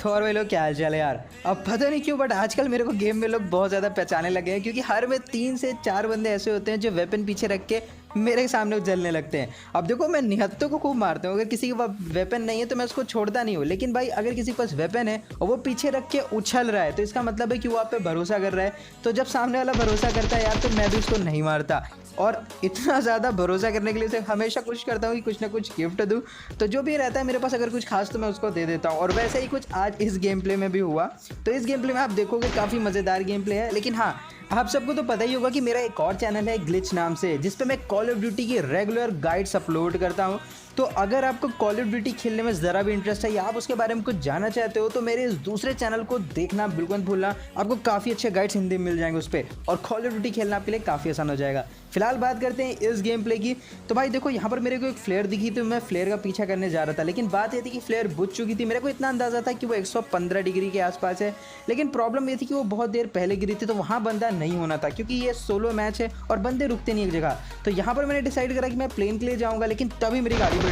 तो और भाई लोग क्या हाल चाल है यार। अब पता नहीं क्यों बट आजकल मेरे को गेम में लोग बहुत ज़्यादा पहचाने लगे हैं, क्योंकि हर में 3 से 4 बंदे ऐसे होते हैं जो वेपन पीछे रख के मेरे सामने उछलने लगते हैं। अब देखो मैं निहत्तों को खूब मारता हूँ, अगर किसी के पास वेपन नहीं है तो मैं उसको छोड़ता नहीं हूँ, लेकिन भाई अगर किसी के पास वेपन है और वो पीछे रख के उछल रहा है तो इसका मतलब है कि वो आप पे भरोसा कर रहा है। तो जब सामने वाला भरोसा करता है यार तो मैं भी उसको नहीं मारता, और इतना ज़्यादा भरोसा करने के लिए सिर्फ हमेशा कोशिश करता हूँ कि कुछ ना कुछ गिफ्ट दूँ। तो जो भी रहता है मेरे पास अगर कुछ खास तो मैं उसको दे देता हूँ, और वैसे ही कुछ आज इस गेम प्ले में भी हुआ। तो इस गेम प्ले में आप देखोगे काफ़ी मज़ेदार गेम प्ले है, लेकिन हाँ आप सबको तो पता ही होगा कि मेरा एक और चैनल है ग्लिच नाम से, जिस पे मैं कॉल ऑफ ड्यूटी की रेगुलर गाइड्स अपलोड करता हूँ। तो अगर आपको कॉल ऑफ ड्यूटी खेलने में ज़रा भी इंटरेस्ट है या आप उसके बारे में कुछ जानना चाहते हो तो मेरे इस दूसरे चैनल को देखना बिल्कुल मत भूलना। आपको काफ़ी अच्छे गाइड्स हिंदी में मिल जाएंगे उस पर, और कॉल ऑफ ड्यूटी खेलना आपके लिए काफ़ी आसान हो जाएगा। फिलहाल बात करते हैं इस गेम प्ले की। तो भाई देखो यहाँ पर मेरे को एक फ्लेयर दिखी तो मैं फ्लेयर का पीछा करने जा रहा था, लेकिन बात ये थी कि फ्लेयर बुझ चुकी थी। मेरे को इतना अंदाज़ा था कि वो 115 डिग्री के आसपास है, लेकिन प्रॉब्लम ये थी कि वो बहुत देर पहले गिरी थी, तो वहाँ बंदा नहीं होना था, क्योंकि ये सोलो मैच है और बंदे रुकते नहीं एक जगह। तो यहाँ पर मैंने डिसाइड करा कि मैं प्लेन के लिए जाऊँगा, लेकिन तभी मेरी गाड़ी पलटी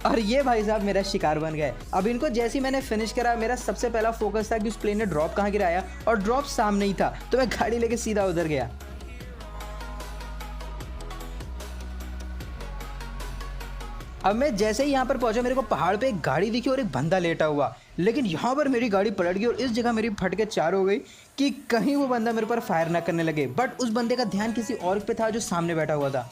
और ये भाई साहब मेरा शिकार बन गए। अब इनको जैसे ही मैंने फिनिश करा, मेरा सबसे पहला फोकस था कि उस प्लेन ने ड्रॉप कहाँ गिराया, और ड्रॉप सामने ही था, तो मैं गाड़ी लेके सीधा उधर गया। अब मैं जैसे ही यहाँ पर पहुंचा मेरे को पहाड़ पे एक गाड़ी दिखी और एक बंदा लेटा हुआ, लेकिन यहाँ पर मेरी गाड़ी पलट गई और इस जगह मेरी फट के चार हो गई कि कहीं वो बंदा मेरे पर फायर ना करने लगे। बट उस बंदे का ध्यान किसी और पे था जो सामने बैठा हुआ था।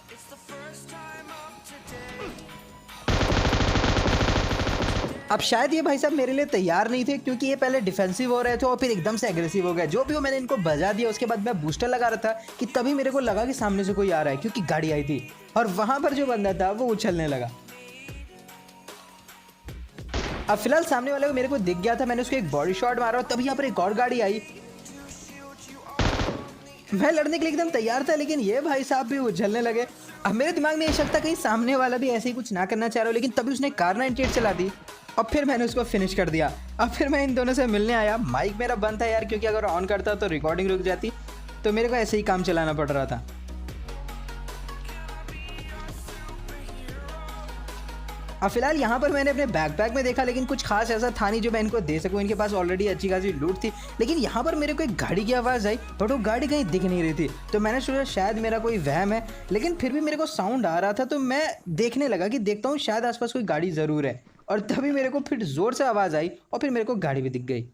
अब शायद ये भाई साहब मेरे लिए तैयार नहीं थे, क्योंकि ये पहले डिफेंसिव हो रहे थे और फिर एकदम से एग्रेसिव हो गए। जो भी हो मैंने इनको बजा दिया, उसके बाद मैं बूस्टर लगा रहा था कि तभी मेरे को लगा कि सामने से कोई आ रहा है, क्योंकि गाड़ी आई थी और वहां पर जो बंदा था वो उछलने लगा। अब फिलहाल सामने वाले को मेरे को दिख गया था, मैंने उसको एक बॉडी शॉट मारा और तभी यहाँ पर एक और गाड़ी आई। मैं लड़ने के लिए एकदम तैयार था, लेकिन ये भाई साहब भी उछलने लगे। अब मेरे दिमाग में ये शक था कहीं सामने वाला भी ऐसे ही कुछ ना करना चाह रहा हो, लेकिन तभी उसने कार 98 चला दी और फिर मैंने उसको फिनिश कर दिया। अब फिर मैं इन दोनों से मिलने आया। माइक मेरा बंद था यार, क्योंकि अगर ऑन करता तो रिकॉर्डिंग रुक जाती, तो मेरे को ऐसे ही काम चलाना पड़ रहा था। अब फिलहाल यहाँ पर मैंने अपने बैकपैक में देखा, लेकिन कुछ खास ऐसा था नहीं जो मैं इनको दे सकूँ। इनके पास ऑलरेडी अच्छी खासी लूट थी, लेकिन यहाँ पर मेरे को एक गाड़ी की आवाज़ आई, बट वो गाड़ी कहीं दिख नहीं रही थी। तो मैंने सोचा शायद मेरा कोई वहम है, लेकिन फिर भी मेरे को साउंड आ रहा था, तो मैं देखने लगा कि देखता हूँ शायद आसपास कोई गाड़ी ज़रूर है। और तभी मेरे को फिर ज़ोर से आवाज़ आई और फिर मेरे को गाड़ी भी दिख गई।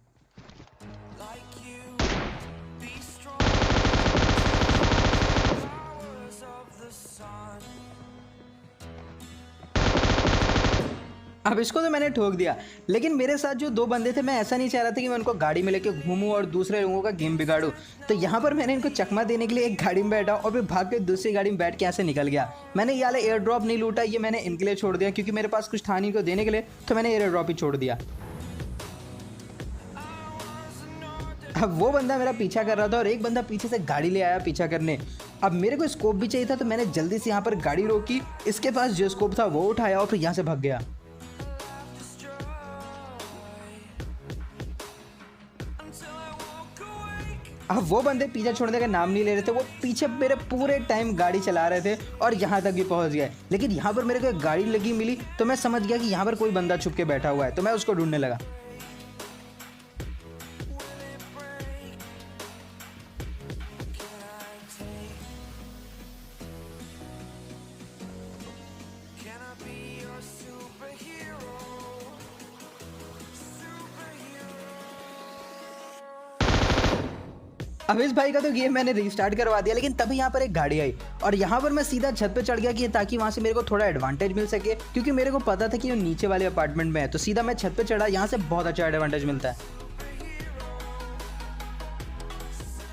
अब इसको तो मैंने ठोक दिया, लेकिन मेरे साथ जो दो बंदे थे, मैं ऐसा नहीं चाह रहा था कि मैं उनको गाड़ी में लेके घूमूं और दूसरे लोगों का गेम बिगाड़ूं। तो यहाँ पर मैंने इनको चकमा देने के लिए एक गाड़ी में बैठा और फिर भाग के दूसरी गाड़ी में बैठ के यहाँ से निकल गया। मैंने ये वाला एयर ड्रॉप नहीं लूटा, ये मैंने इनके लिए छोड़ दिया, क्योंकि मेरे पास कुछ था नहीं को देने के लिए, तो मैंने एयर ड्रॉप ही छोड़ दिया। अब वो बंदा मेरा पीछा कर रहा था और एक बंदा पीछे से गाड़ी ले आया पीछा करने। अब मेरे को स्कोप भी चाहिए था, तो मैंने जल्दी से यहाँ पर गाड़ी रोकी, इसके पास जो स्कोप था वो उठाया और फिर यहाँ से भाग गया। अब वो बंदे पीछा छोड़ने का नाम नहीं ले रहे थे, वो पीछे मेरे पूरे टाइम गाड़ी चला रहे थे और यहाँ तक भी पहुँच गए। लेकिन यहाँ पर मेरे को एक गाड़ी लगी मिली, तो मैं समझ गया कि यहाँ पर कोई बंदा छुप के बैठा हुआ है, तो मैं उसको ढूंढने लगा। अब इस भाई का तो गेम मैंने रीस्टार्ट करवा दिया, लेकिन तभी यहाँ पर एक गाड़ी आई और यहाँ पर मैं सीधा छत पे चढ़ गया कि ताकि वहाँ से मेरे को थोड़ा एडवांटेज मिल सके, क्योंकि मेरे को पता था कि वो नीचे वाले अपार्टमेंट में है। तो सीधा मैं छत पे चढ़ा, यहाँ से बहुत अच्छा एडवांटेज मिलता है।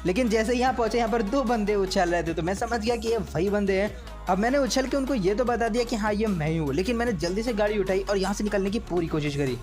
लेकिन जैसे यहाँ पहुंचे, यहाँ पर दो बंदे उछल रहे थे, तो मैं समझ गया कि ये वही बंदे हैं। अब मैंने उछल के उनको ये तो बता दिया कि हाँ ये मैं ही हूँ, लेकिन मैंने जल्दी से गाड़ी उठाई और यहाँ से निकलने की पूरी कोशिश करी।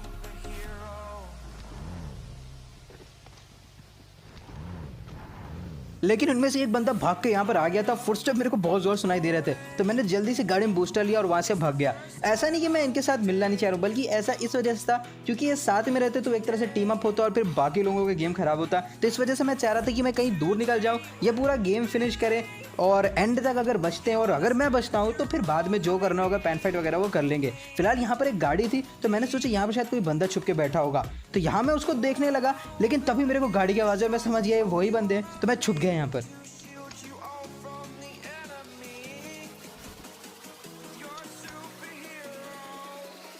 लेकिन उनमें से एक बंदा भाग के यहाँ पर आ गया था। फुटस्टेप मेरे को बहुत जोर सुनाई दे रहे थे, तो मैंने जल्दी से गाड़ी में बूस्टर लिया और वहाँ से भाग गया। ऐसा नहीं कि मैं इनके साथ मिलना नहीं चाह रहा हूँ, बल्कि ऐसा इस वजह से था क्योंकि ये साथ में रहते तो एक तरह से टीम अप होता और फिर बाकी लोगों का गेम खराब होता। तो इस वजह से मैं चाह रहा था कि मैं कहीं दूर निकल जाऊँ, ये पूरा गेम फिनिश करें और एंड तक अगर बचते हैं और अगर मैं बचता हूँ तो फिर बाद में जो करना होगा पैन फाइट वगैरह वो कर लेंगे। फिलहाल यहाँ पर एक गाड़ी थी तो मैंने सोचा यहाँ पर शायद कोई बंदा छुप के बैठा होगा, तो यहाँ मैं उसको देखने लगा, लेकिन तभी मेरे को गाड़ी की आवाज़ है, मैं समझ गया वही बंदे हैं, तो मैं छुप गया यहाँ पर।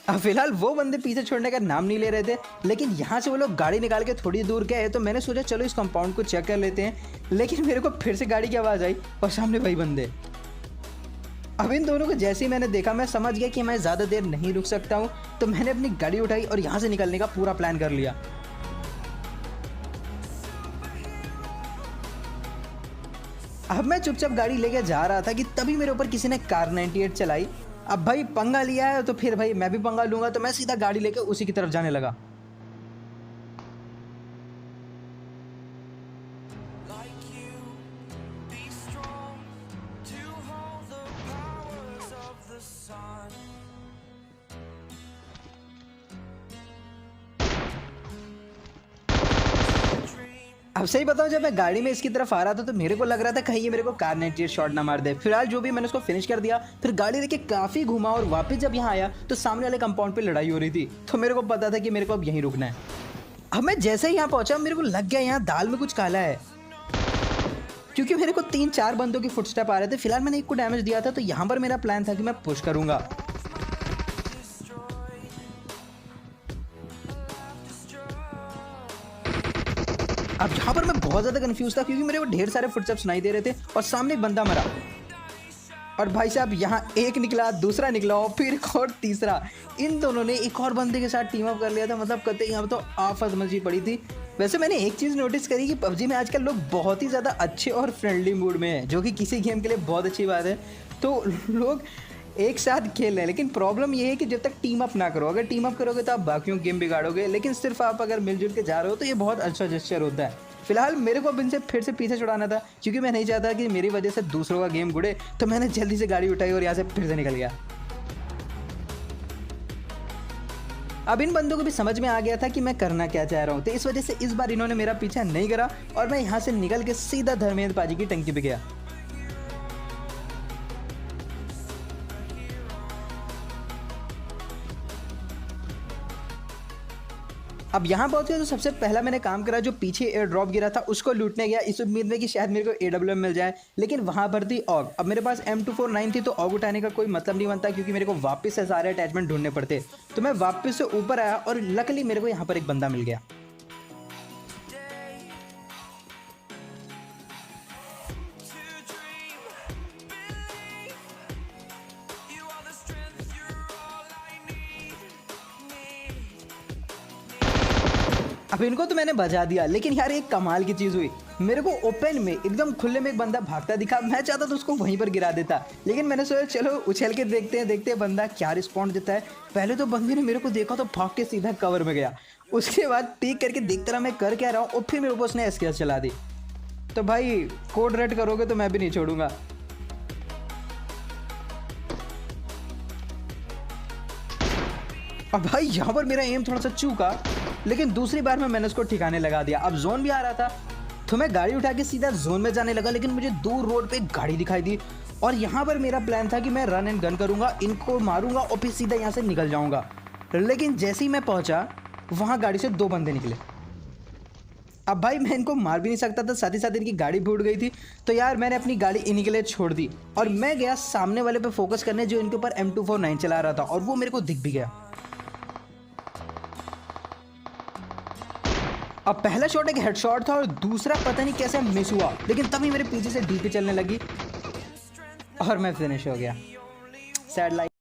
अब फिलहाल वो बंदे पीछे छोड़ने का नाम नहीं ले रहे थे, लेकिन यहाँ से वो लोग गाड़ी निकाल के थोड़ी दूर गए, तो मैंने सोचा चलो इस कंपाउंड को चेक कर लेते हैं, लेकिन मेरे को फिर से गाड़ी की आवाज़ आई और सामने वही बंदे। अब इन दोनों को जैसे ही मैंने देखा मैं समझ गया कि मैं ज़्यादा देर नहीं रुक सकता हूँ, तो मैंने अपनी गाड़ी उठाई और यहाँ से निकलने का पूरा प्लान कर लिया। अब मैं चुपचाप गाड़ी लेके जा रहा था कि तभी मेरे ऊपर किसी ने कार 98 चलाई। अब भाई पंगा लिया है तो फिर भाई मैं भी पंगा लूंगा, तो मैं सीधा गाड़ी लेके उसी की तरफ जाने लगा। अब सही बताऊं, जब मैं गाड़ी में इसकी तरफ आ रहा था तो मेरे को लग रहा था कहीं ये मेरे को कार 98 शॉट ना मार दे। फिलहाल जो भी मैंने उसको फिनिश कर दिया, फिर गाड़ी लेके काफ़ी घुमा और वापस जब यहाँ आया तो सामने वाले कंपाउंड पे लड़ाई हो रही थी, तो मेरे को पता था कि मेरे को अब यहीं रुकना है। अब मैं जैसे ही यहाँ पहुंचा मेरे को लग गया यहाँ दाल में कुछ काला है, क्योंकि मेरे को 3-4 बंदों की फुटस्टेप आ रहे थे। फिलहाल मैंने एक को डैमेज दिया था, तो यहाँ पर मेरा प्लान था कि मैं पुश करूँगा। अब यहाँ पर मैं बहुत ज़्यादा कंफ्यूज था, क्योंकि मेरे को ढेर सारे फुटस्टेप सुनाई दे रहे थे और सामने एक बंदा मरा। और भाई साहब यहाँ एक निकला, दूसरा निकला और फिर एक और तीसरा। इन दोनों ने एक और बंदे के साथ टीम अप कर लिया था, मतलब कहते यहाँ पर तो आफत मची पड़ी थी। वैसे मैंने एक चीज़ नोटिस करी कि पबजी में आजकल लोग बहुत ही ज़्यादा अच्छे और फ्रेंडली मूड में हैं, जो कि किसी गेम के लिए बहुत अच्छी बात है। तो लोग एक साथ खेल रहे हैं, लेकिन प्रॉब्लम ये है कि जब तक टीम अप ना करो, अगर टीम अप करोगे तो आप बाकियों गेम बिगाड़ोगे, लेकिन सिर्फ आप अगर मिलजुल के जा रहे हो तो ये बहुत अच्छा जेस्चर होता है। फिलहाल मेरे को अब इनसे फिर से पीछे छुड़ाना था, क्योंकि मैं नहीं चाहता कि मेरी वजह से दूसरों का गेम गुड़े, तो मैंने जल्दी से गाड़ी उठाई और यहाँ से फिर से निकल गया। अब इन बंदों को भी समझ में आ गया था कि मैं करना क्या चाह रहा हूँ, तो इस वजह से इस बार इन्होंने मेरा पीछा नहीं करा और मैं यहाँ से निकल के सीधा धर्मेंद्र पाजी की टंकी पे गया। अब यहाँ पहुँच गया तो सबसे पहला मैंने काम करा, जो पीछे एयर ड्रॉप गिरा था उसको लूटने गया, इस उम्मीद में कि शायद मेरे को AWM मिल जाए, लेकिन वहाँ पर थी ऑग। अब मेरे पास M249 थी, तो ऑग उठाने का कोई मतलब नहीं बनता, क्योंकि मेरे को वापस से सारे अटैचमेंट ढूंढने पड़ते। तो मैं वापस से ऊपर आया और लकली मेरे को यहाँ पर एक बंदा मिल गया। अब इनको तो मैंने बजा दिया, लेकिन यार एक कमाल की चीज़ हुई, मेरे को ओपन में एकदम खुले में एक बंदा भागता दिखा। मैं चाहता तो उसको वहीं पर गिरा देता, लेकिन मैंने सोचा चलो उछल के देखते हैं बंदा क्या रिस्पॉन्ड देता है। पहले तो बंदे ने मेरे को देखा तो भाग के सीधा कवर में गया, उसके बाद पीक करके देखता रहा मैं कर क्या रहा हूँ, और फिर मेरे को उसने SKS चला दी। तो भाई कोड रेड करोगे तो मैं भी नहीं छोड़ूंगा। अब भाई यहाँ पर मेरा एम थोड़ा सा चूका, लेकिन दूसरी बार में मैंने उसको ठिकाने लगा दिया। अब जोन भी आ रहा था, तो मैं गाड़ी उठा के सीधा जोन में जाने लगा, लेकिन मुझे दूर रोड पे एक गाड़ी दिखाई दी और यहाँ पर मेरा प्लान था कि मैं रन एंड गन करूँगा, इनको मारूंगा और फिर सीधा यहाँ से निकल जाऊँगा। लेकिन जैसे ही मैं पहुँचा वहाँ गाड़ी से 2 बंदे निकले। अब भाई मैं इनको मार भी नहीं सकता था, साथ ही साथ इनकी गाड़ी फूट गई थी, तो यार मैंने अपनी गाड़ी इन्हीं के लिए छोड़ दी और मैं गया सामने वाले पे फोकस करने, जो इनके ऊपर M249 चला रहा था, और वो मेरे को दिख भी गया। अब पहला शॉट एक हेडशॉट था और दूसरा पता नहीं कैसे मिस हुआ, लेकिन तभी मेरे पीछे से डीपी चलने लगी और मैं फिनिश हो गया। Sad life.